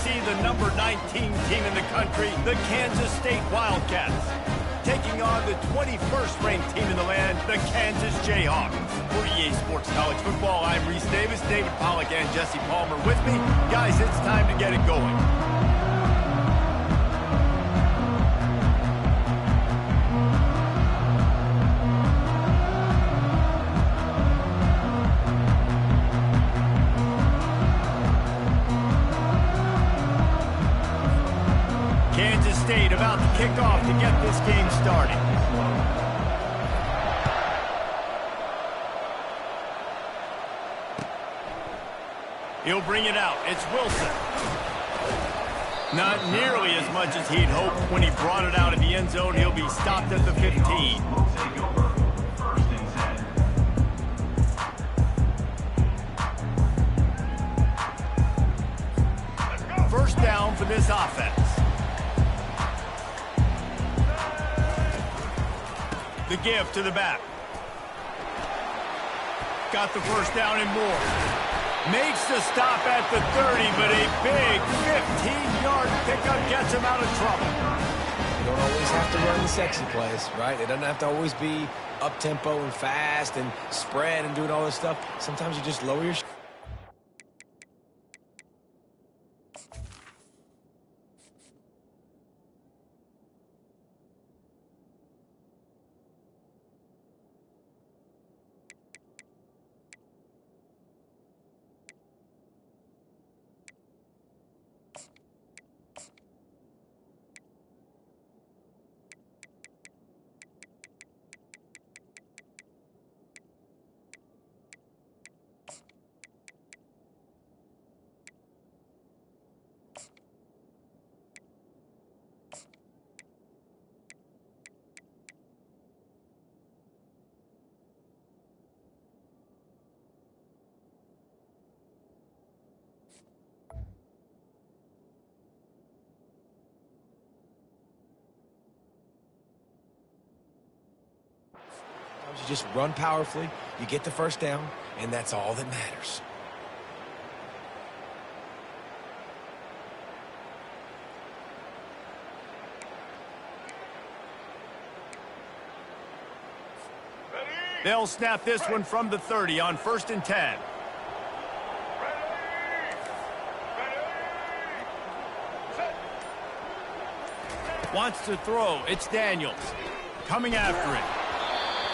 see the number 19 team in the country, the Kansas State Wildcats, taking on the 21st ranked team in the land, the Kansas Jayhawks. For EA Sports College Football, I'm Reese Davis, David Pollack and Jesse Palmer with me. Guys, it's time to get it going. Kansas State about to kick off to get this game started. He'll bring it out. It's Wilson. Not nearly as much as he'd hoped when he brought it out of the end zone. He'll be stopped at the 15. First down for this offense. The give to the back. Got the first down and more. Makes the stop at the 30, but a big 15-yard pickup gets him out of trouble. You don't always have to run the sexy plays, right? It doesn't have to always be up-tempo and fast and spread and doing all this stuff. Sometimes you just lower your... You just run powerfully, you get the first down, and that's all that matters. They'll snap this one from the 30 on 1st and 10. Wants to throw. It's Daniels. Coming after it.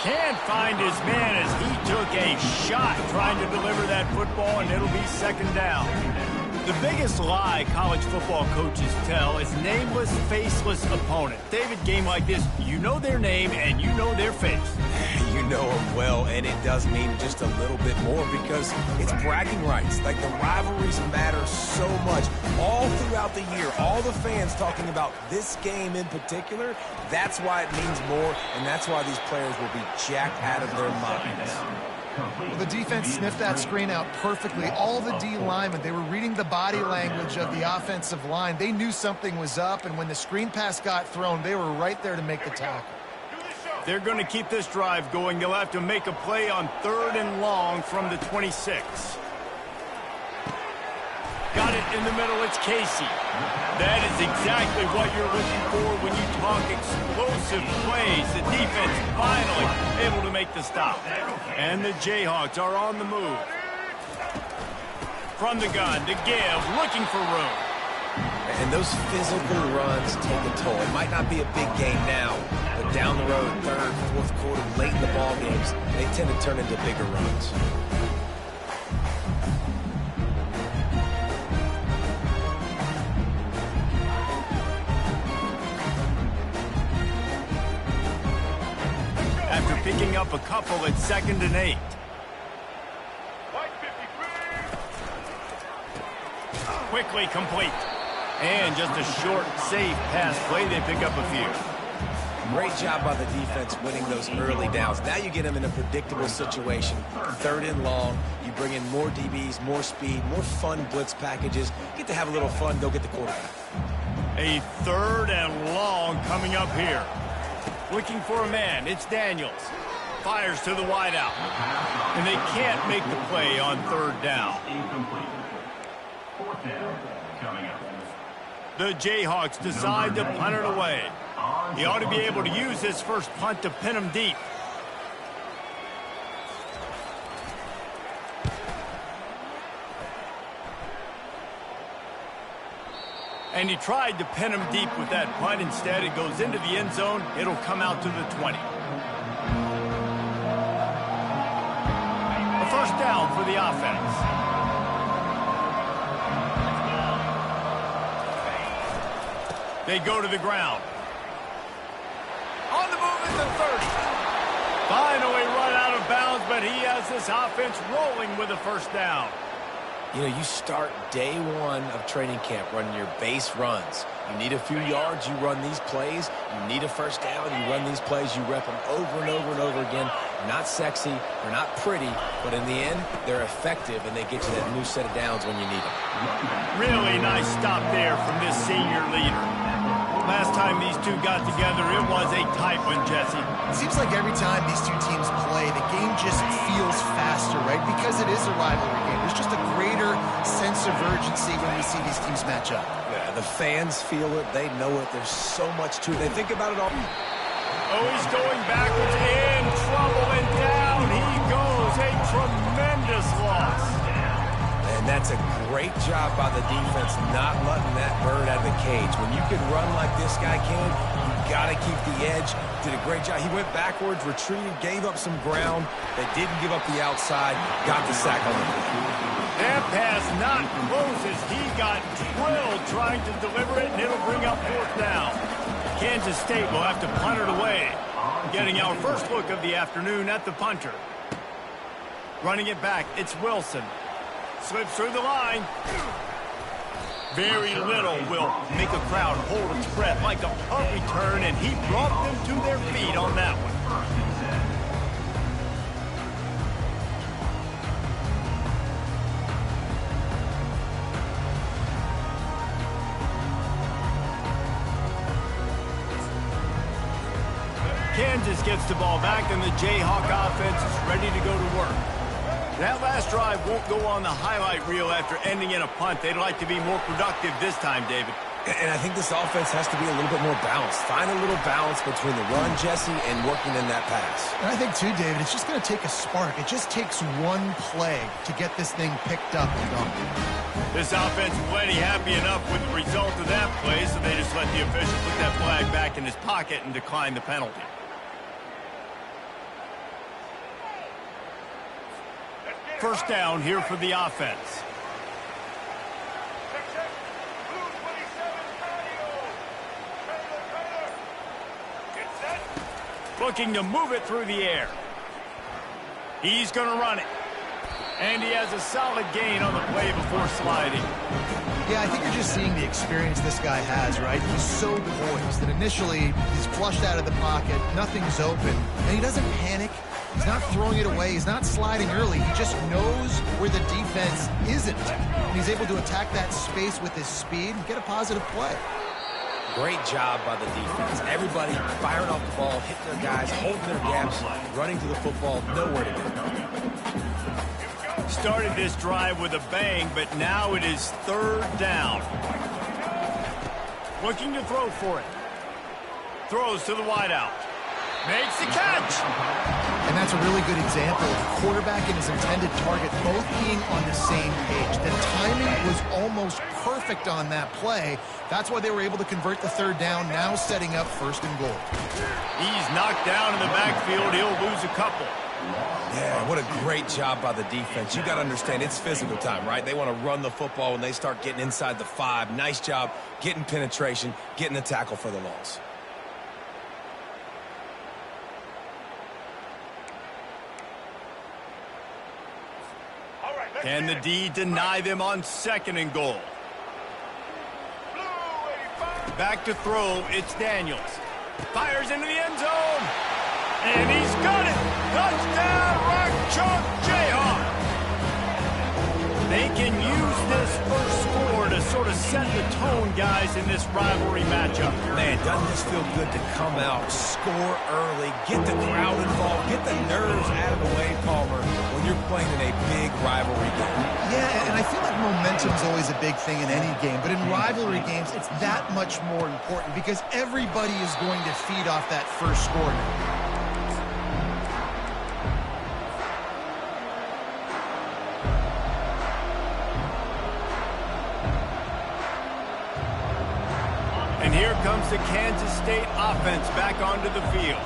Can't find his man as he took a shot trying to deliver that football, and it'll be second down. The biggest lie college football coaches tell is nameless, faceless opponent. David, game like this, you know their name and you know their face. You know them well, and it does mean just a little bit more because it's bragging rights. Like, the rivalries matter so much. All throughout the year, all the fans talking about this game in particular, that's why it means more, and that's why these players will be jacked out of their minds. Well, the defense sniffed that screen out perfectly. All the D linemen, they were reading the body language of the offensive line. They knew something was up, and when the screen pass got thrown, they were right there to make the tackle. They're going to keep this drive going. They'll have to make a play on 3rd and long from the 26. Got it in the middle. It's Casey. That is exactly what you're looking for when you talk explosive plays. The defense finally able to make the stop. And the Jayhawks are on the move. From the gun, to give, looking for room. And those physical runs take a toll. It might not be a big game now, but down the road, 3rd, 4th quarter, late in the ball games, they tend to turn into bigger runs. After picking up a couple at 2nd and 8. Quickly complete. And just a short, safe pass play. They pick up a few. Great job by the defense winning those early downs. Now you get them in a predictable situation. 3rd and long. You bring in more DBs, more speed, more fun blitz packages. Get to have a little fun. Go get the quarterback. A 3rd and long coming up here. Looking for a man. It's Daniels. Fires to the wideout. And they can't make the play on 3rd down. The Jayhawks decide to punt it away. He ought to be able to use his first punt to pin him deep. And he tried to pin him deep with that punt. Instead, it goes into the end zone. It'll come out to the 20. A first down for the offense. They go to the ground. On the move at the 30. Finally run out of bounds, but he has this offense rolling with a first down. You know, you start day one of training camp running your base runs. You need a few yards, you run these plays. You need a first down, you run these plays. You rep them over and over and over again. They're not sexy, they're not pretty, but in the end, they're effective, and they get you that new set of downs when you need them. Really nice stop there from this senior leader. Last time these two got together, it was a tight one, Jesse. It seems like every time these two teams play, the game just feels faster, right? Because it is a rivalry game. There's just a greater sense of urgency when we see these teams match up. Yeah, the fans feel it. They know it. There's so much to it. They think about it all. Oh, he's going backwards, in trouble, and down he goes. A tremendous loss. And that's a great job by the defense not letting that bird out of the cage. When you can run like this guy can, you got to keep the edge. Did a great job. He went backwards, retreated, gave up some ground. They didn't give up the outside, got the sack on the field. That pass not close as he got drilled trying to deliver it, and it'll bring up fourth down. Kansas State will have to punt it away. Getting our first look of the afternoon at the punter. Running it back, it's Wilson. Slips through the line. Very little will make a crowd hold its breath like a punt return, and he brought them to their feet on that one. Kansas gets the ball back, and the Jayhawk offense is ready to go to work. That last drive won't go on the highlight reel after ending in a punt. They'd like to be more productive this time, David. And I think this offense has to be a little bit more balanced. Find a little balance between the run, Jesse, and working in that pass. And I think, too, David, it's just going to take a spark. It just takes one play to get this thing picked up and going. This offense plenty happy enough with the result of that play, so they just let the official put that flag back in his pocket and decline the penalty. First down here for the offense. Looking to move it through the air. He's going to run it. And he has a solid gain on the play before sliding. Yeah, I think you're just seeing the experience this guy has, right? He's so poised that initially he's flushed out of the pocket, nothing's open, and he doesn't panic. He's not throwing it away. He's not sliding early. He just knows where the defense isn't. And he's able to attack that space with his speed and get a positive play. Great job by the defense. Everybody firing off the ball, hitting their guys, holding their gaps, running to the football, nowhere to go. Started this drive with a bang, but now it is third down. Looking to throw for it. Throws to the wideout. Makes the catch. And that's a really good example of the quarterback and his intended target both being on the same page. The timing was almost perfect on that play. That's why they were able to convert the third down, now setting up first and goal. He's knocked down in the backfield. He'll lose a couple. Yeah, what a great job by the defense. You got to understand, it's physical time, right? They want to run the football when they start getting inside the 5. Nice job getting penetration, getting the tackle for the loss. Can the D deny them on second and goal? Back to throw, it's Daniels. Fires into the end zone. And he's got it. Touchdown, Rock Chalk Jayhawk. They can use this first score to sort able to set the tone, guys, in this rivalry matchup. Man, doesn't this feel good to come out, score early, get the crowd involved, get the nerves out of the way, Palmer, when you're playing in a big rivalry game. Yeah, and I feel like momentum's always a big thing in any game, but in rivalry games, it's that much more important because everybody is going to feed off that first score. And here comes the Kansas State offense back onto the field.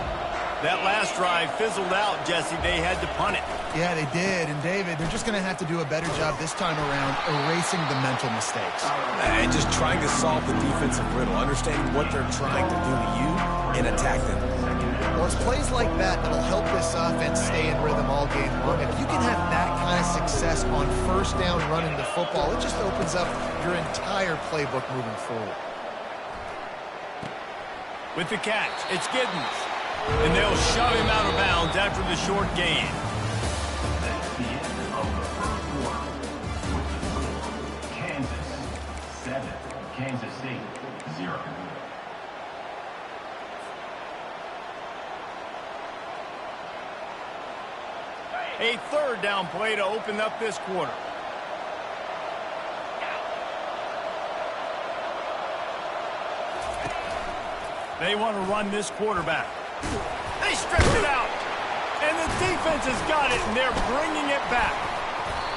That last drive fizzled out, Jesse. They had to punt it. Yeah, they did. And, David, they're just going to have to do a better job this time around erasing the mental mistakes. And just trying to solve the defensive riddle, understanding what they're trying to do to you and attack them. Well, it's plays like that that'll help this offense stay in rhythm all game long. If you can have that kind of success on first down running the football, it just opens up your entire playbook moving forward. With the catch, it's Giddens. And they'll shove him out of bounds after the short gain. That's the end of the first quarter. Kansas 7, Kansas State 0. A third down play to open up this quarter. They want to run this quarterback. They stripped it out. And the defense has got it, and they're bringing it back.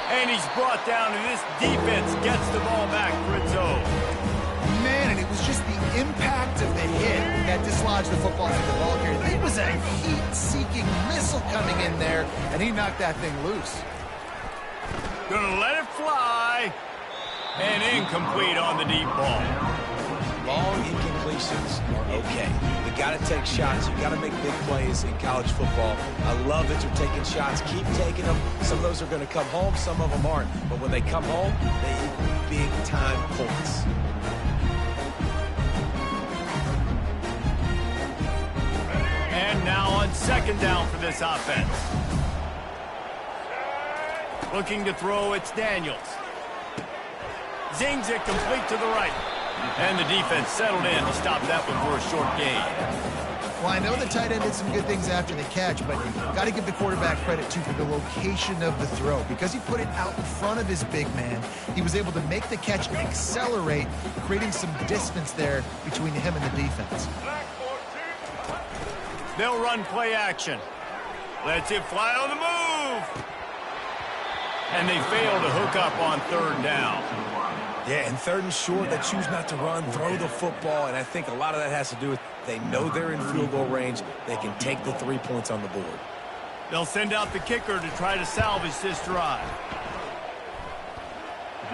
And he's brought down, and this defense gets the ball back for its own. Man, and it was just the impact of the hit that dislodged the football from the ball carrier. It was a heat-seeking missile coming in there, and he knocked that thing loose. Gonna let it fly. And incomplete on the deep ball. Long incompletions are okay. You got to take shots. You got to make big plays in college football. I love that you're taking shots. Keep taking them. Some of those are going to come home. Some of them aren't. But when they come home, they equal big-time points. And now on second down for this offense. Looking to throw, it's Daniels. Zings it complete to the right. And the defense settled in to stop that one for a short gain. Well, I know the tight end did some good things after the catch, but you got to give the quarterback credit, too, for the location of the throw. Because he put it out in front of his big man, he was able to make the catch and accelerate, creating some distance there between him and the defense. They'll run play action. Lets it fly on the move. And they fail to hook up on third down. Yeah, and third and short, they choose not to run, throw the football, and I think a lot of that has to do with they know they're in field goal range. They can take the 3 points on the board. They'll send out the kicker to try to salvage this drive.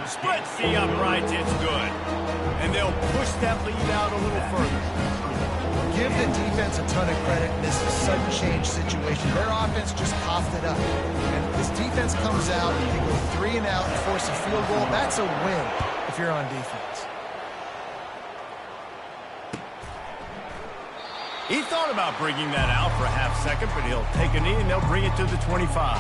Splits the uprights, it's good. And they'll push that lead out a little further. Give the defense a ton of credit in this sudden change situation. Their offense just coughed it up. And this defense comes out, they go 3 and out and force a field goal. That's a win if you're on defense. He thought about bringing that out for a half second, but he'll take a knee and they'll bring it to the 25.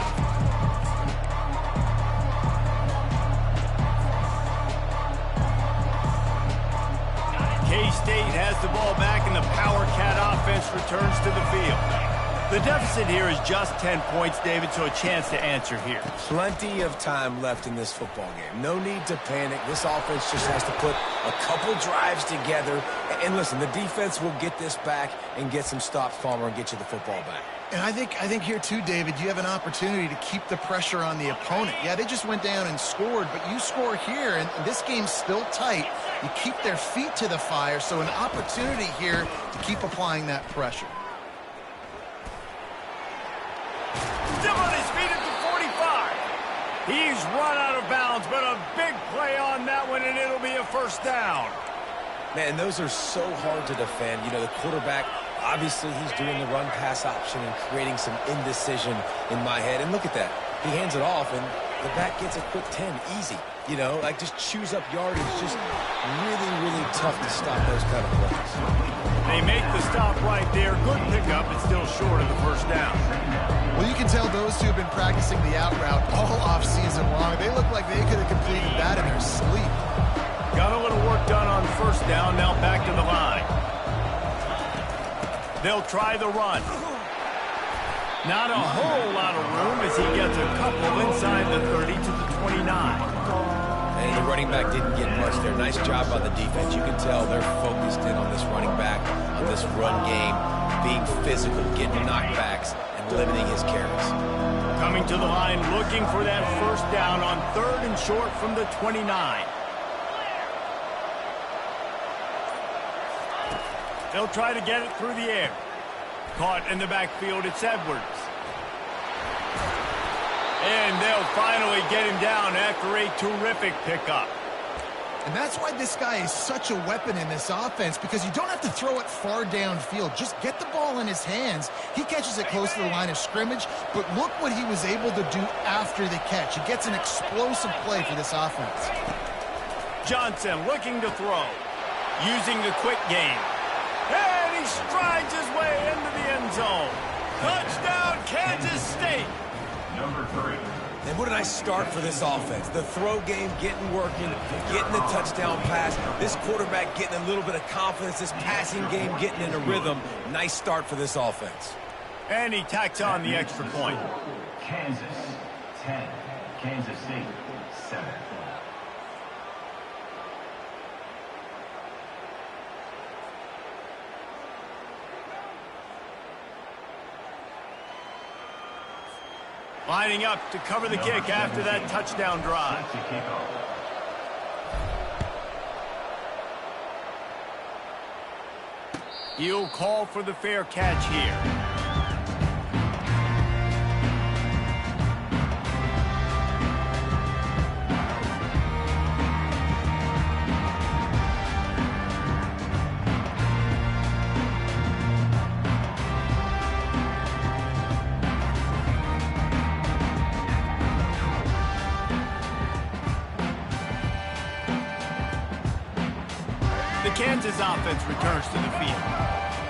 K-State has the ball back, and the Power Cat offense returns to the field. The deficit here is just 10 points, David, so a chance to answer here. Plenty of time left in this football game. No need to panic. This offense just has to put a couple drives together. And listen, the defense will get this back and get some stops, Palmer, and get you the football back. And I think here too, David, you have an opportunity to keep the pressure on the opponent. Yeah, they just went down and scored, but you score here, and this game's still tight. You keep their feet to the fire, so an opportunity here to keep applying that pressure. Still on his feet at the 45. He's run out of bounds, but a big play on that one, and it'll be a first down. Man, those are so hard to defend. You know, the quarterback, obviously he's doing the run-pass option and creating some indecision in my head. And look at that. He hands it off, and the back gets a quick 10, easy. You know, like just chews up yardage. Just really, really tough to stop those kind of plays. They make the stop right there. Good pickup, but still short of the first down. Well, you can tell those two have been practicing the out route all off-season long. They look like they could have completed that in their sleep. Gonna down, now back to the line. They'll try the run. Not a whole lot of room as he gets a couple inside the 30 to the 29. And the running back didn't get much there. Nice job by the defense. You can tell they're focused in on this running back, on this run game, being physical, getting knockbacks, and limiting his carries. Coming to the line, looking for that first down on 3rd and short from the 29. They'll try to get it through the air. Caught in the backfield, it's Edwards. And they'll finally get him down after a terrific pickup. And that's why this guy is such a weapon in this offense, because you don't have to throw it far downfield. Just get the ball in his hands. He catches it close to the line of scrimmage, but look what he was able to do after the catch. He gets an explosive play for this offense. Johnson looking to throw, using the quick game. And he strides his way into the end zone. Touchdown, Kansas State. Number 3. And what a nice start for this offense. The throw game getting working, getting the touchdown pass. This quarterback getting a little bit of confidence. This passing game getting in a rhythm. Nice start for this offense. And he tacks on the extra point. Kansas 10. Kansas State 7. Lining up to cover the kick after that touchdown drive. Set to kick off. He'll call for the fair catch here. The Kansas offense returns to the field.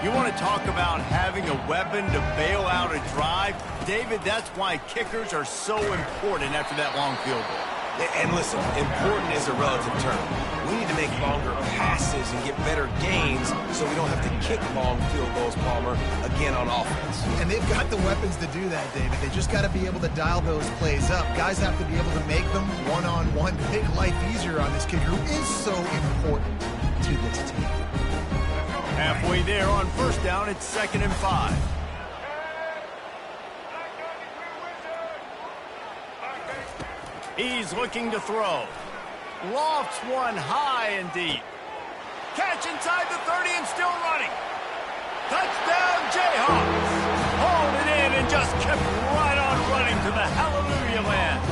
You want to talk about having a weapon to bail out a drive? David, that's why kickers are so important after that long field goal. And listen, important is a relative term. We need to make longer passes and get better gains so we don't have to kick long field goals, Palmer, again on offense. And they've got the weapons to do that, David. They just got to be able to dial those plays up. Guys have to be able to make them one-on-one, make life easier on this kicker who is so important to this team. Halfway there on first down, it's 2nd and 5. He's looking to throw. Lofts one high and deep. Catch inside the 30 and still running. Touchdown, Jayhawks. Hauled it in and just kept right on running to the hallelujah land.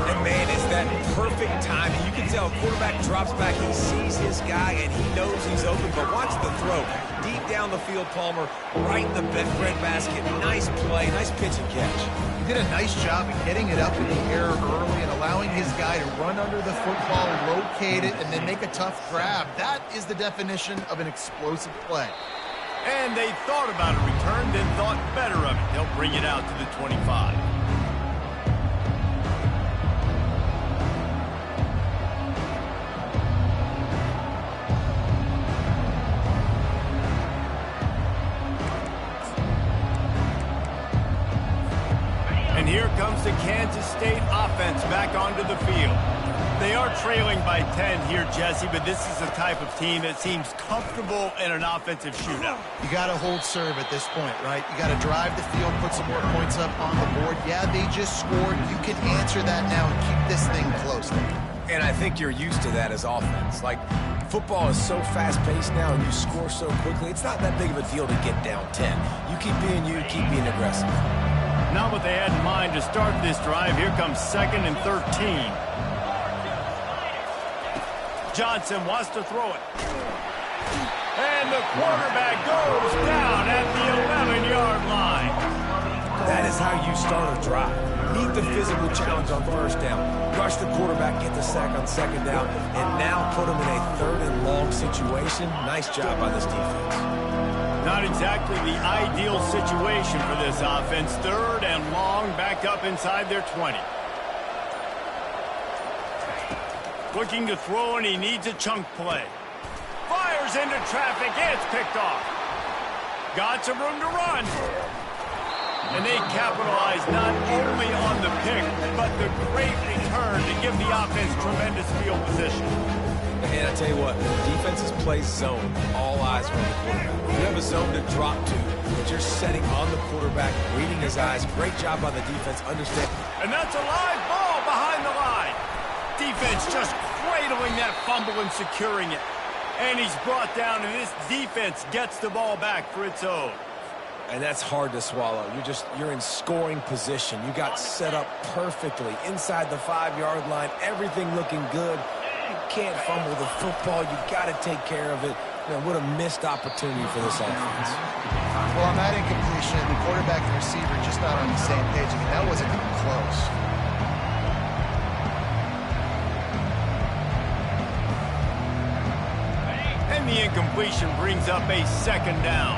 And man, is that perfect timing. You can tell quarterback drops back, he sees his guy, and he knows he's open. But watch the throw. Deep down the field, Palmer, right in the breadbasket. Nice play, nice pitch and catch. He did a nice job of getting it up in the air early and allowing his guy to run under the football, locate it, and then make a tough grab. That is the definition of an explosive play. And they thought about a return, then thought better of it. They'll bring it out to the 25. And here comes the Kansas State offense back onto the field. They are trailing by 10 here, Jesse, but this is the type of team that seems comfortable in an offensive shootout. You got to hold serve at this point, right? You got to drive the field, put some more points up on the board. Yeah, they just scored. You can answer that now and keep this thing close. And I think you're used to that as offense. Like, football is so fast-paced now and you score so quickly, it's not that big of a deal to get down 10. You keep being you, keep being aggressive. Not what they had in mind to start this drive. Here comes 2nd and 13. Johnson wants to throw it. And the quarterback goes down at the 11-yard line. That is how you start a drive. Meet the physical challenge on first down. Rush the quarterback, get the sack on 2nd down, and now put him in a 3rd and long situation. Nice job by this defense. Not exactly the ideal situation for this offense. 3rd and long, back up inside their 20. Looking to throw, and he needs a chunk play. Fires into traffic, and it's picked off. Got some room to run. And they capitalize not only on the pick, but the great return to give the offense tremendous field position. And I tell you what, defenses play zone. All eyes are on the quarterback. You have a zone to drop to, but you're setting on the quarterback, reading his eyes. Great job by the defense, understand. And that's a live ball behind the line. Defense just cradling that fumble and securing it. And he's brought down, and this defense gets the ball back for its own. And that's hard to swallow. You're in scoring position. You got set up perfectly inside the 5-yard line. Everything looking good. You can't fumble the football. You got to take care of it. Man, what a missed opportunity for this offense. Well, on that incompletion, the quarterback and receiver just not on the same page. I mean, that wasn't even close. And the incompletion brings up a second down.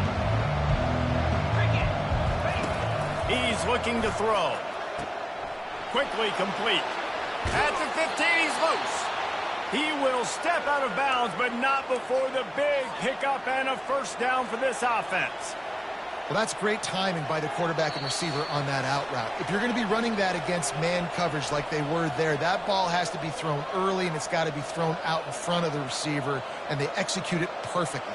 He's looking to throw. Quickly complete. At the 15, he's loose. He will step out of bounds, but not before the big pickup and a first down for this offense. Well, that's great timing by the quarterback and receiver on that out route. If you're going to be running that against man coverage like they were there, that ball has to be thrown early, and it's got to be thrown out in front of the receiver, and they execute it perfectly.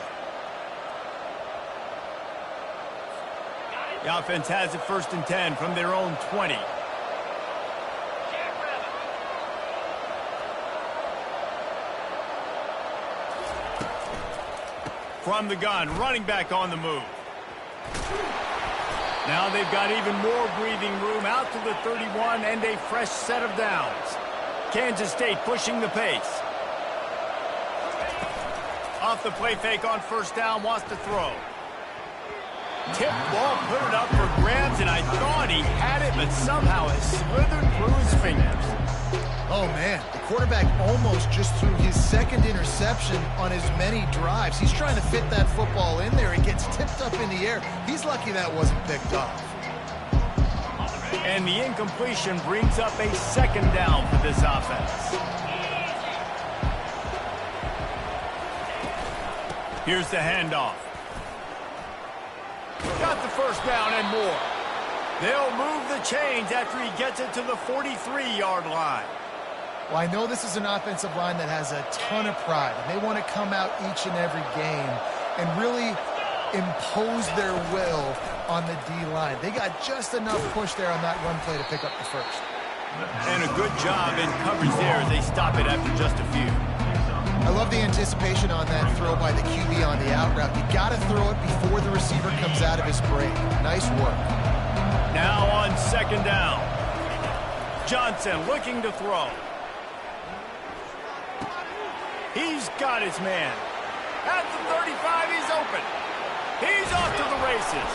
The offense has it 1st and 10 from their own 20. From the gun, running back on the move. Now they've got even more breathing room out to the 31 and a fresh set of downs. Kansas State pushing the pace. Off the play fake on first down, wants to throw. Tip ball, put it up for grabs, and I thought he had it, but somehow it slithered through his fingers. Oh, man, the quarterback almost just threw his second interception on as many drives. He's trying to fit that football in there. It gets tipped up in the air. He's lucky that wasn't picked off. And the incompletion brings up a second down for this offense. Here's the handoff. Got the first down and more. They'll move the chains after he gets it to the 43-yard line. Well, I know this is an offensive line that has a ton of pride, and they want to come out each and every game and really impose their will on the D-line. They got just enough push there on that run play to pick up the first. And a good job in coverage there as they stop it after just a few. I love the anticipation on that throw by the QB on the out route. You got to throw it before the receiver comes out of his break. Nice work. Now on second down. Johnson looking to throw. He's got his man. At the 35, he's open. He's off to the races.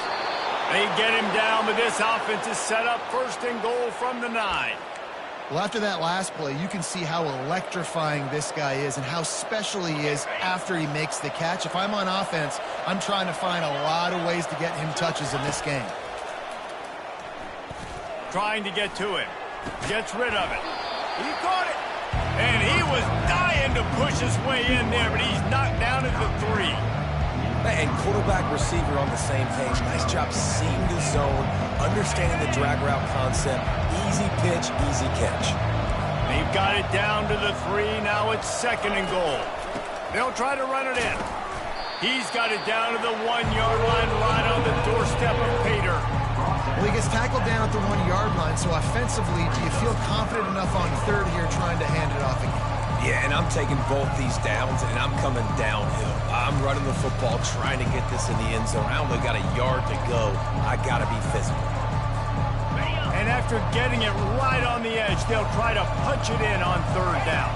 They get him down, but this offense is set up 1st and goal from the 9. Well, after that last play, you can see how electrifying this guy is and how special he is after he makes the catch. If I'm on offense, I'm trying to find a lot of ways to get him touches in this game. Trying to get to him. Gets rid of it. He caught it. And he was dying to push his way in there, but he's knocked down at the 3. And quarterback receiver on the same page. Nice job seeing the zone, understanding the drag route concept. Easy pitch, easy catch. They've got it down to the 3. Now it's 2nd and goal. They'll try to run it in. He's got it down to the 1-yard line, right on the doorstep of Pater. Well, he gets tackled down at the 1-yard line, so offensively, do you feel confident enough on 3rd here trying to hand it off again? Yeah, and I'm taking both these downs, and I'm coming downhill. I'm running the football, trying to get this in the end zone. I only got a yard to go. I got to be physical. And after getting it right on the edge, they'll try to punch it in on 3rd down.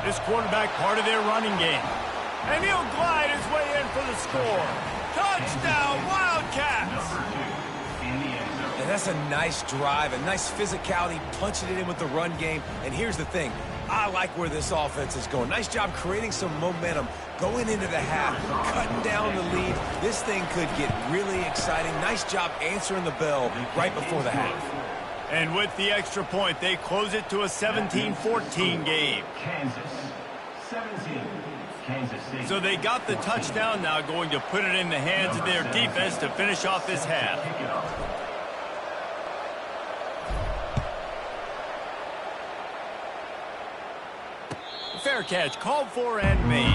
This quarterback part of their running game. And he'll glide his way in for the score. Touchdown, Wildcats! And that's a nice drive, a nice physicality, punching it in with the run game. And here's the thing. I like where this offense is going. Nice job creating some momentum, going into the half, cutting down the lead. This thing could get really exciting. Nice job answering the bell right before the half. And with the extra point, they close it to a 17-14 game. Kansas 17. Kansas City. So they got the touchdown, now going to put it in the hands of their defense to finish off this half. Kick it off. Fair catch, called for and made.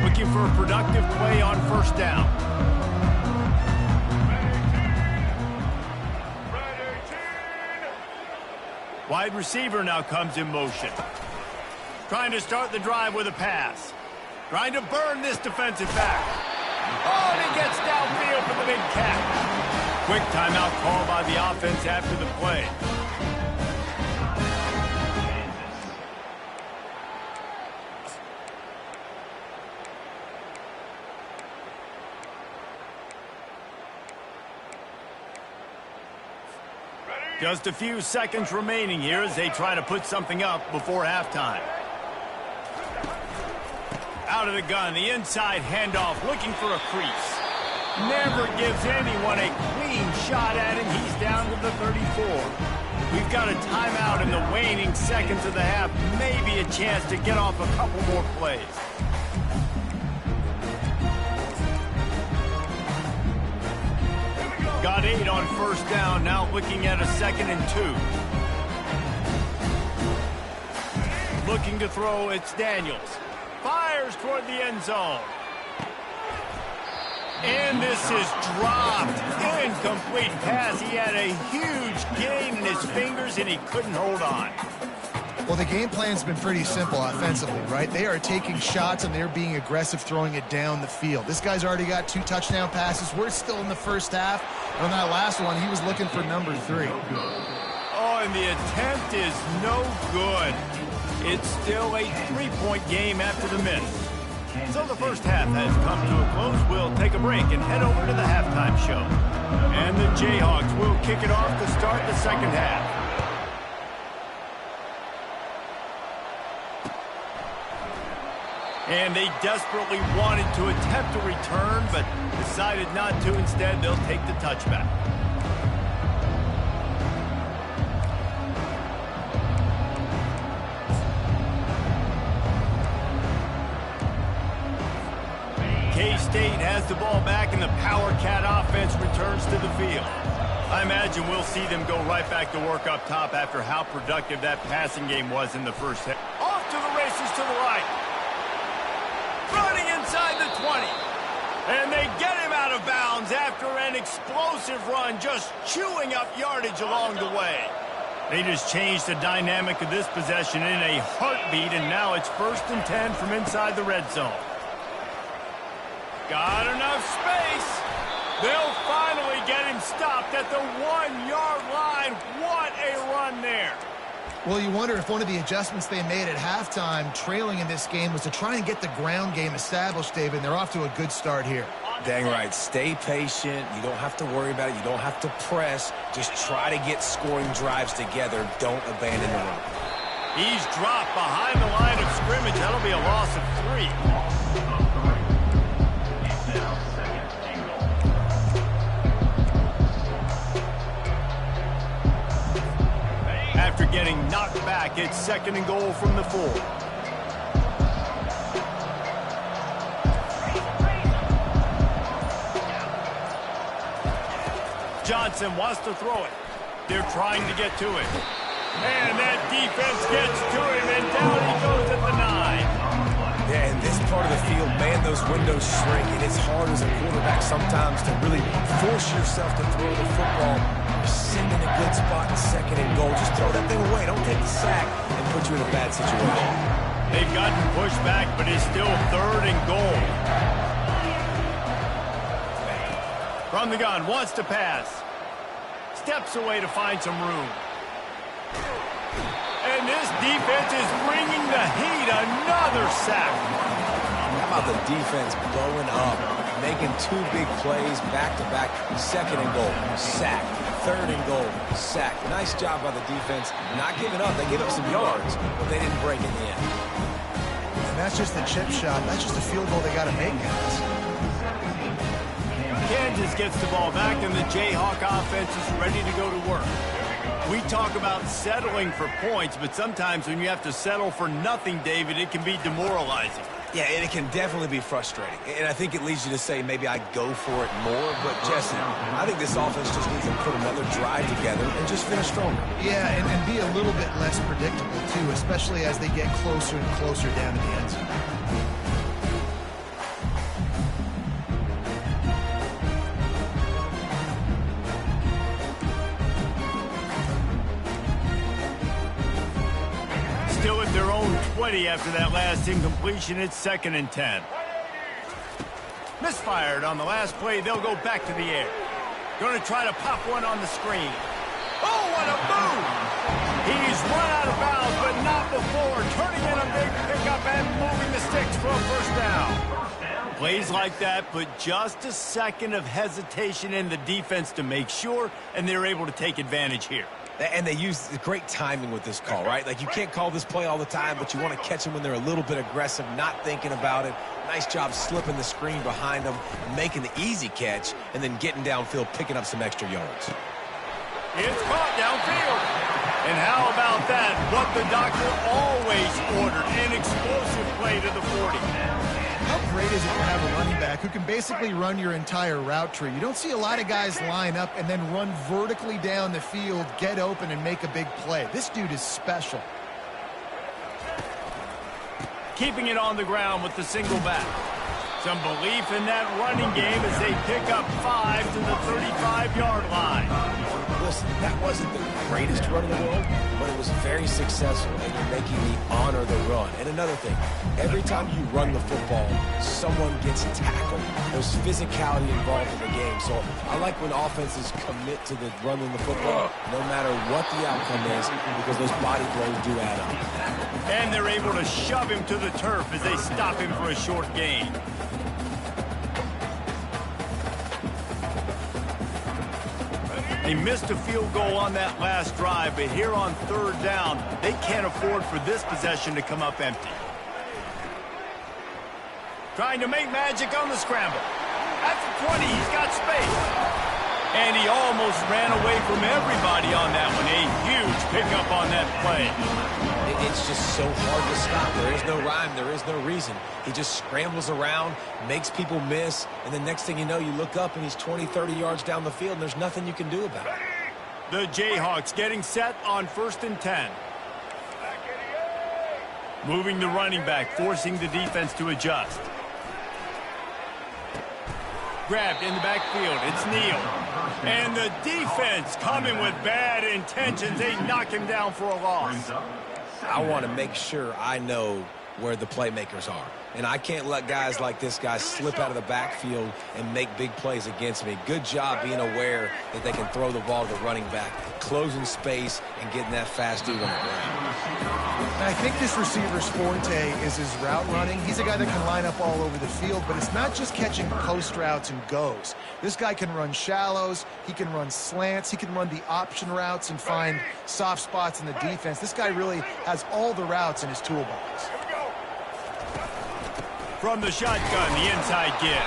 Looking for a productive play on first down. Wide receiver now comes in motion. Trying to start the drive with a pass. Trying to burn this defensive back. Oh, and he gets downfield for the big catch. Quick timeout call by the offense after the play. Just a few seconds remaining here as they try to put something up before halftime. Out of the gun, the inside handoff, looking for a crease. Never gives anyone a clean shot at him. He's down to the 34. We've got a timeout in the waning seconds of the half. Maybe a chance to get off a couple more plays. Got 8 on first down, now looking at a 2nd and 2. Looking to throw, it's Daniels. Fires toward the end zone. And this is dropped. Incomplete pass. He had a huge gain in his fingers, and he couldn't hold on. Well, the game plan's been pretty simple offensively, right? They are taking shots, and they're being aggressive, throwing it down the field. This guy's already got 2 touchdown passes. We're still in the first half. And on that last one, he was looking for number 3. Oh, and the attempt is no good. It's still a 3-point game after the miss. So the first half has come to a close. We'll take a break and head over to the halftime show. And the Jayhawks will kick it off to start the second half. And they desperately wanted to attempt a return, but decided not to. Instead, they'll take the touchback. K-State has the ball back, and the Power Cat offense returns to the field. I imagine we'll see them go right back to work up top after how productive that passing game was in the first half. Off to the races to the right. Running inside the 20. And they get him out of bounds after an explosive run, just chewing up yardage along the way. They just changed the dynamic of this possession in a heartbeat, and now it's 1st and 10 from inside the red zone. Got enough space. They'll finally get him stopped at the 1-yard line. What a run there. Well, you wonder if one of the adjustments they made at halftime, trailing in this game, was to try and get the ground game established, David, and they're off to a good start here. Dang right. Stay patient. You don't have to worry about it. You don't have to press. Just try to get scoring drives together. Don't abandon the run. He's dropped behind the line of scrimmage. That'll be a loss of 3. After getting knocked back, it's 2nd and goal from the 4. Johnson wants to throw it. They're trying to get to it. And that defense gets to him, and down he goes at the 9. Yeah, in this part of the field, man, those windows shrink, and it's hard as a quarterback sometimes to really force yourself to throw the football. You're sitting in a good spot in 2nd and goal. Just throw that thing away. Don't take the sack and put you in a bad situation. They've gotten pushed back, but it's still 3rd and goal. From the gun, wants to pass. Steps away to find some room. And this defense is bringing the heat. Another sack. How about the defense blowing up making two big plays back-to-back. Second and goal, sack. Third and goal, sack. Nice job by the defense. Not giving up. They gave up some yards, but they didn't break in the end. And that's just a chip shot. That's just a field goal they got to make, guys. Kansas gets the ball back, and the Jayhawk offense is ready to go to work. We talk about settling for points, but sometimes when you have to settle for nothing, David, it can be demoralizing. Yeah, and it can definitely be frustrating. And I think it leads you to say maybe I go for it more. But, Jesse, I think this offense just needs to put another drive together and just finish stronger. Yeah, and be a little bit less predictable, too, especially as they get closer and closer down to the end zone. Still at their own 20 after that last incompletion. It's 2nd and 10. Misfired on the last play. They'll go back to the air. Going to try to pop one on the screen. Oh, what a move! He's run out of bounds, but not before. Turning in a big pickup and moving the sticks for a first down. Plays like that put just a second of hesitation in the defense to make sure, and they're able to take advantage here. And they use great timing with this call, right? Like, you can't call this play all the time, but you want to catch them when they're a little bit aggressive, not thinking about it. Nice job slipping the screen behind them, making the easy catch, and then getting downfield, picking up some extra yards. It's caught downfield. And how about that? What the doctor always ordered, an explosive play to the 40. How great is it to have a running back who can basically run your entire route tree? You don't see a lot of guys line up and then run vertically down the field, get open, and make a big play. This dude is special. Keeping it on the ground with the single back. Some belief in that running game as they pick up 5 to the 35-yard line. Listen, that wasn't the greatest run in the world, but it was very successful, and you're making me honor the run. And another thing, every time you run the football, someone gets tackled. There's physicality involved in the game. So I like when offenses commit to the running the football, no matter what the outcome is, because those body blows do add up. And they're able to shove him to the turf as they stop him for a short gain. They missed a field goal on that last drive, but here on 3rd down, they can't afford for this possession to come up empty. Trying to make magic on the scramble. At the 20, he's got space. And he almost ran away from everybody on that one. A huge pickup on that play. It's just so hard to stop. There is no rhyme. There is no reason. He just scrambles around, makes people miss, and the next thing you know, you look up and he's 20, 30 yards down the field, and there's nothing you can do about it. The Jayhawks getting set on 1st and 10. Moving the running back, forcing the defense to adjust. Grabbed in the backfield. It's Neal. And the defense coming with bad intentions. They knock him down for a loss. I want to make sure I know where the playmakers are. And I can't let guys like this guy slip out of the backfield and make big plays against me. Good job being aware that they can throw the ball to the running back, closing space and getting that fast dude on the ground. And I think this receiver's forte is his route running. He's a guy that can line up all over the field, but it's not just catching post routes and goes. This guy can run shallows, he can run slants, he can run the option routes and find soft spots in the defense. This guy really has all the routes in his toolbox. From the shotgun, the inside give.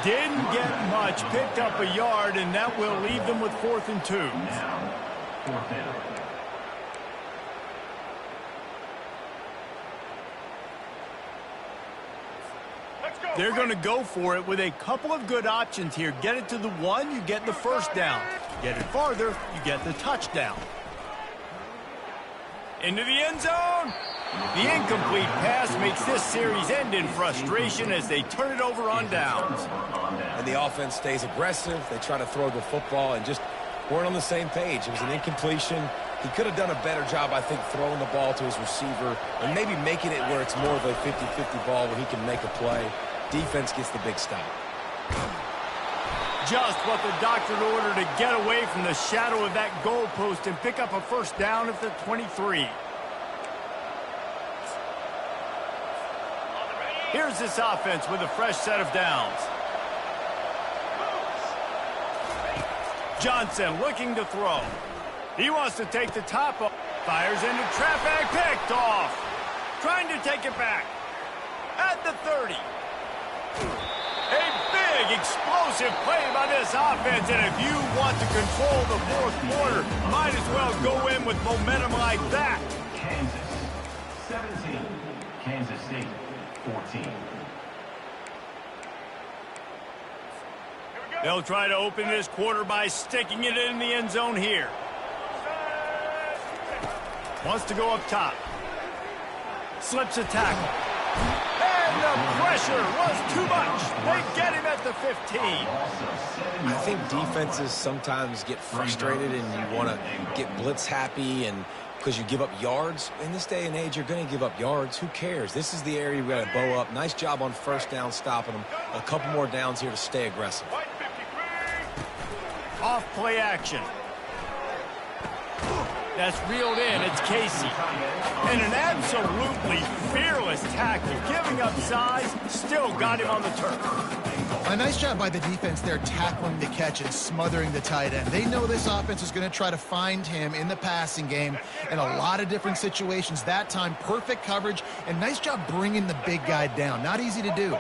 Didn't get much, picked up a yard, and that will leave them with 4th and 2. Now, 4th down. They're going to go for it with a couple of good options here. Get it to the 1, you get the 1st down. Get it farther, you get the touchdown. Into the end zone. The incomplete pass makes this series end in frustration as they turn it over on downs. And the offense stays aggressive. They try to throw the football and just weren't on the same page. It was an incompletion. He could have done a better job, I think, throwing the ball to his receiver and maybe making it where it's more of a 50-50 ball where he can make a play. Defense gets the big stop. Just what the doctor ordered to get away from the shadow of that goalpost and pick up a 1st down at the 23. Here's this offense with a fresh set of downs. Johnson looking to throw. He wants to take the top off. Fires into traffic, picked off. Trying to take it back. At the 30. A big, explosive play by this offense, and if you want to control the fourth quarter, might as well go in with momentum like that. Kansas 17, Kansas State 14. They'll try to open this quarter by sticking it in the end zone here. Wants to go up top. Slips a tackle. And the pressure was too much. They get him at the 15. I think defenses sometimes get frustrated and you want to get blitz happy and because you give up yards. In this day and age, you're going to give up yards. Who cares? This is the area we got to bow up. Nice job on first down stopping them. A couple more downs here to stay aggressive. Off play action. That's reeled in. It's Casey. And an absolutely fearless tackle. Giving up size, still got him on the turf. A nice job by the defense there tackling the catch and smothering the tight end. They know this offense is going to try to find him in the passing game in a lot of different situations. That time, perfect coverage and nice job bringing the big guy down. Not easy to do.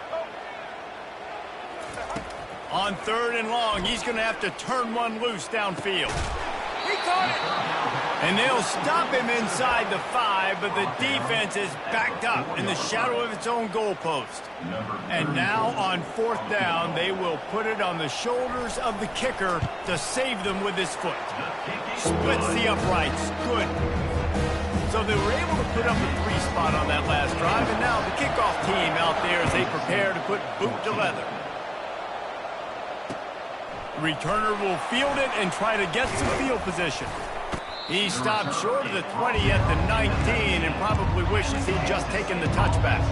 On 3rd and long, he's going to have to turn one loose downfield. He caught it. And they'll stop him inside the 5, but the defense is backed up in the shadow of its own goalpost. And now on 4th down, they will put it on the shoulders of the kicker to save them with his foot. Splits the uprights. Good. So they were able to put up a 3 spot on that last drive, and now the kickoff team out there as they prepare to put boot to leather. Returner will field it and try to get some field position. He stopped short of the 20 at the 19 and probably wishes he'd just taken the touchback.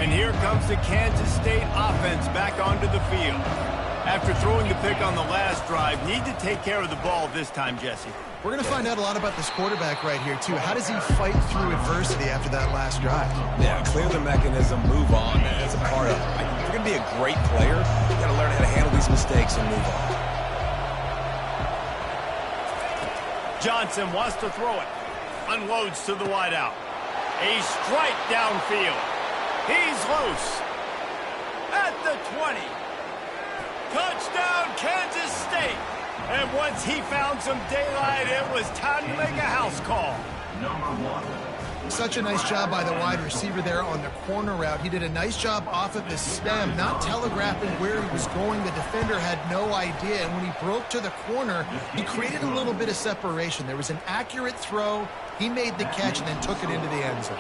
And here comes the Kansas State offense back onto the field. After throwing the pick on the last drive, need to take care of the ball this time, Jesse. We're going to find out a lot about this quarterback right here, too. How does he fight through adversity after that last drive? Yeah, clear the mechanism, move on, and it's a part of it. If you're going to be a great player, you got to learn how to handle these mistakes and move on. Johnson wants to throw it. Unloads to the wideout. A strike downfield. He's loose. At the 20. Touchdown, Kansas State. And once he found some daylight, it was time to make a house call. Such a nice job by the wide receiver there on the corner route. He did a nice job off of the stem, not telegraphing where he was going. The defender had no idea. And when he broke to the corner, he created a little bit of separation. There was an accurate throw. He made the catch and then took it into the end zone.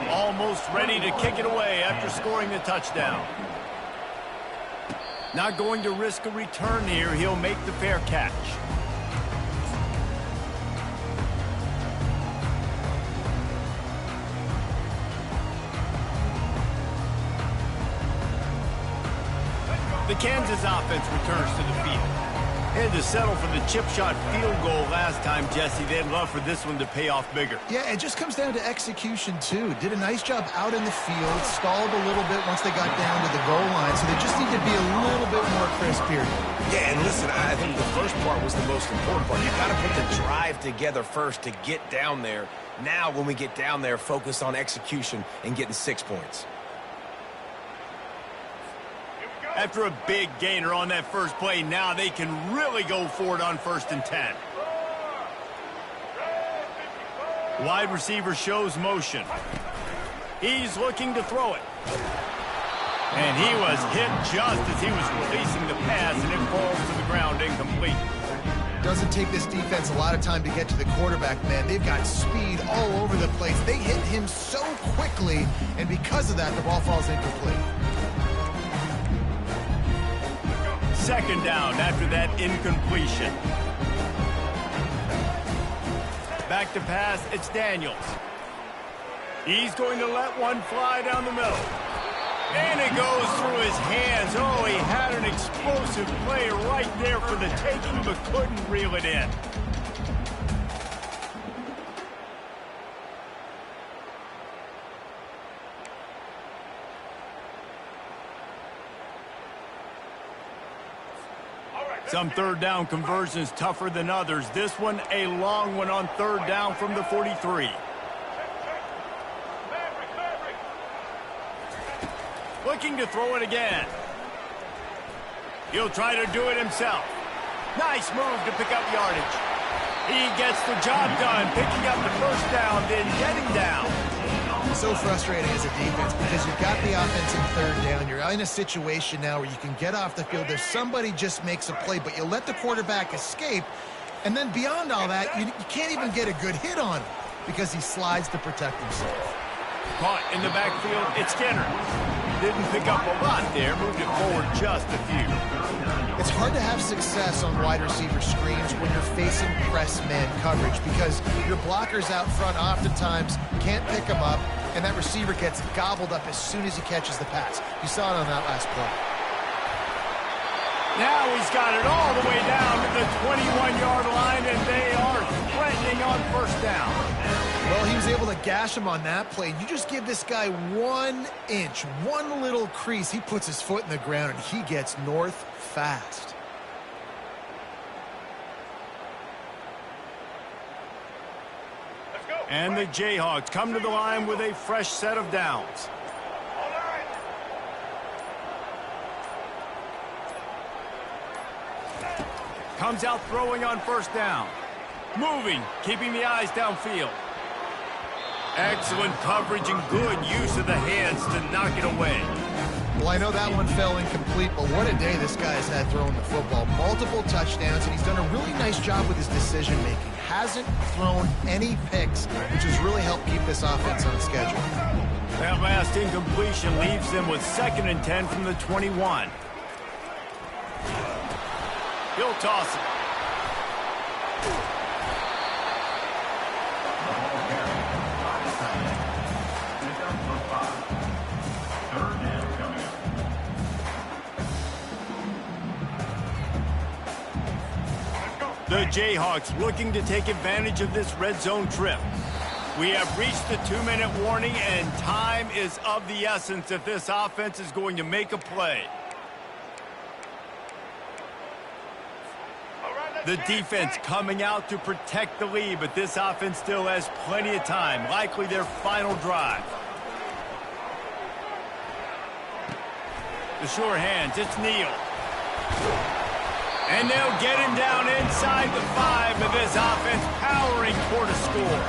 Almost ready to kick it away after scoring the touchdown. Not going to risk a return here. He'll make the fair catch. The Kansas offense returns to the field. They had to settle for the chip shot field goal last time, Jesse. They'd love for this one to pay off bigger. Yeah, it just comes down to execution, too. Did a nice job out in the field, stalled a little bit once they got down to the goal line, so they just need to be a little bit more crisp here. Yeah, and listen, I think the first part was the most important part. You got to put the drive together first to get down there. Now, when we get down there, focus on execution and getting 6 points. After a big gainer on that first play, now they can really go for it on 1st and 10. Wide receiver shows motion. He's looking to throw it. And he was hit just as he was releasing the pass, and it falls to the ground incomplete. Doesn't take this defense a lot of time to get to the quarterback, man. They've got speed all over the place. They hit him so quickly, and because of that, the ball falls incomplete. 2nd down after that incompletion. Back to pass, it's Daniels. He's going to let one fly down the middle. And it goes through his hands. Oh, he had an explosive play right there for the taking, but couldn't reel it in. Some third down conversions tougher than others. This one, a long one on third down from the 43. Looking to throw it again. He'll try to do it himself. Nice move to pick up yardage. He gets the job done, picking up the first down, then getting down. So frustrating as a defense because you've got the offense in third down. You're in a situation now where you can get off the field if somebody just makes a play, but you let the quarterback escape, and then beyond all that, you can't even get a good hit on him because he slides to protect himself. Caught in the backfield, it's Skinner. Didn't pick up a lot there, moved it forward just a few. It's hard to have success on wide receiver screens when you're facing press man coverage because your blockers out front oftentimes can't pick them up, and that receiver gets gobbled up as soon as he catches the pass. You saw it on that last play. Now he's got it all the way down to the 21-yard line, and they are threatening on first down. Well, he was able to gash him on that play. You just give this guy 1 inch, one little crease. He puts his foot in the ground, and he gets north fast. And the Jayhawks come to the line with a fresh set of downs. Comes out throwing on first down. Moving, keeping the eyes downfield. Excellent coverage and good use of the hands to knock it away. Well, I know that one fell incomplete, but what a day this guy's had throwing the football. Multiple touchdowns, and he's done a really nice job with his decision-making. Hasn't thrown any picks, which has really helped keep this offense on schedule. That last incompletion leaves them with 2nd and 10 from the 21. He'll toss it. The Jayhawks looking to take advantage of this red zone trip. We have reached the 2-minute warning, and time is of the essence if this offense is going to make a play. The defense coming out to protect the lead, but this offense still has plenty of time, likely their final drive. The sure hands, it's Neal. And they'll get him down inside the 5, but this offense powering toward a score.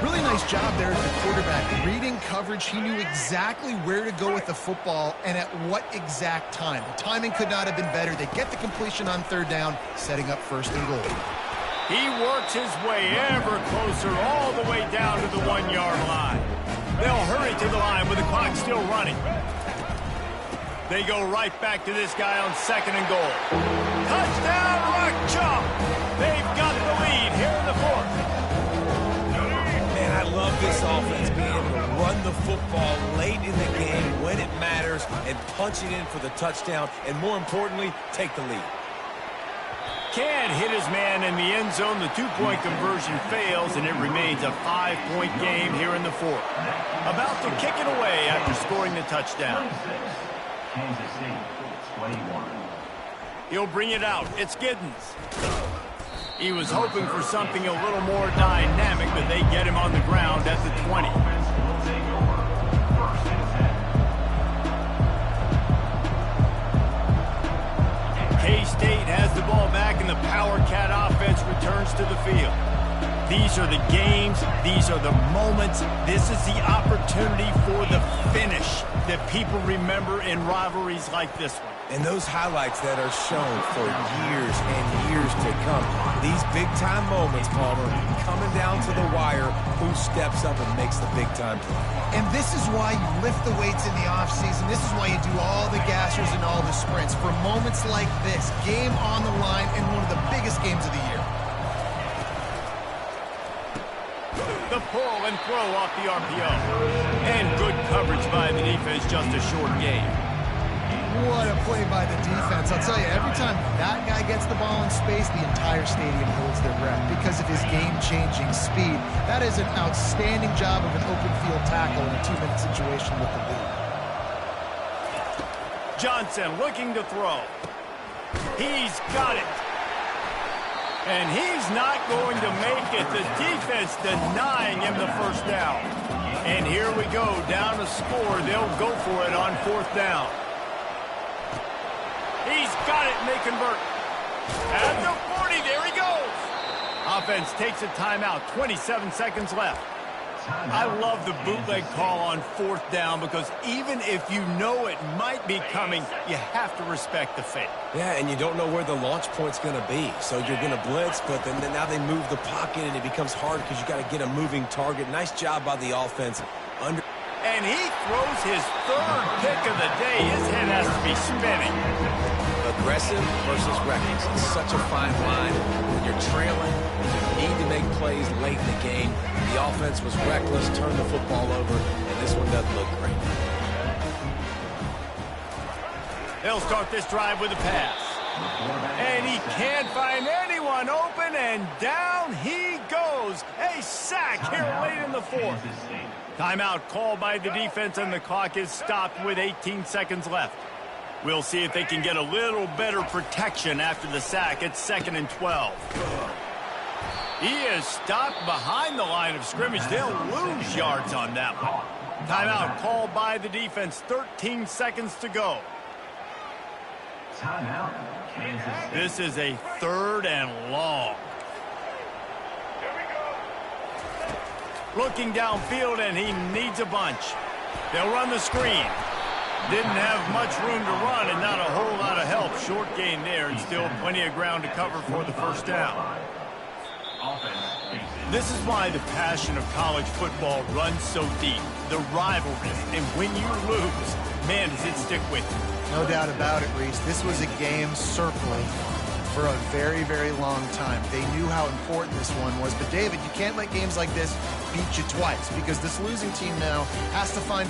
Really nice job there as the quarterback. Reading coverage, he knew exactly where to go with the football and at what exact time. The timing could not have been better. They get the completion on third down, setting up 1st and goal. He works his way ever closer all the way down to the 1-yard line. They'll hurry to the line with the clock still running. They go right back to this guy on 2nd and goal. Touchdown, Rock Chalk! They've got the lead here in the 4th. Man, I love this offense being able to run the football late in the game when it matters and punch it in for the touchdown, and more importantly, take the lead. Can't hit his man in the end zone. The 2-point conversion fails, and it remains a 5-point game here in the 4th. About to kick it away after scoring the touchdown. Kansas City, 21. He'll bring it out. It's Giddens. He was hoping for something a little more dynamic, but they get him on the ground at the 20. K-State has the ball back, and the Power Cat offense returns to the field. These are the games. These are the moments. This is the opportunity for the finish that people remember in rivalries like this one. And those highlights that are shown for years and years to come. These big-time moments, Palmer, coming down to the wire, who steps up and makes the big-time play. And this is why you lift the weights in the offseason. This is why you do all the gassers and all the sprints. For moments like this, game on the line in one of the biggest games of the year. The pull and throw off the RPO. And good coverage by the defense, just a short game. What a play by the defense. I'll tell you, every time that guy gets the ball in space, the entire stadium holds their breath because of his game-changing speed. That is an outstanding job of an open field tackle in a 2-minute situation with the lead. Johnson looking to throw. He's got it. And he's not going to make it. The defense denying him the first down. And here we go, down to score. They'll go for it on 4th down. He's got it, and they convert. At the 40, there he goes. Offense takes a timeout, 27 seconds left. I love the bootleg call on 4th down because even if you know it might be coming, you have to respect the fake. Yeah, and you don't know where the launch point's going to be. So you're going to blitz, but then now they move the pocket, and it becomes hard because you got to get a moving target. Nice job by the offense. And he throws his 3rd pick of the day. His head has to be spinning. Aggressive versus reckless. It's such a fine line. When you're trailing, you need to make plays late in the game. The offense was reckless, turned the football over, and this one doesn't look great. They'll start this drive with a pass. And he can't find anyone open, and down he goes. A sack here late in the 4th. Timeout called by the defense, and the clock is stopped with 18 seconds left. We'll see if they can get a little better protection after the sack. It's 2nd and 12. He is stopped behind the line of scrimmage. They'll lose yards on that one. Timeout called by the defense. 13 seconds to go. Timeout, Kansas State. This is a 3rd and long. Looking downfield, and he needs a bunch. They'll run the screen. Didn't have much room to run and not a whole lot of help. Short gain there and still plenty of ground to cover for the 1st down. This is why the passion of college football runs so deep. The rivalries, and when you lose, man, does it stick with you. No doubt about it, Reese. This was a game circling for a very, very long time. They knew how important this one was. But, David, you can't let games like this beat you twice because this losing team now has to find a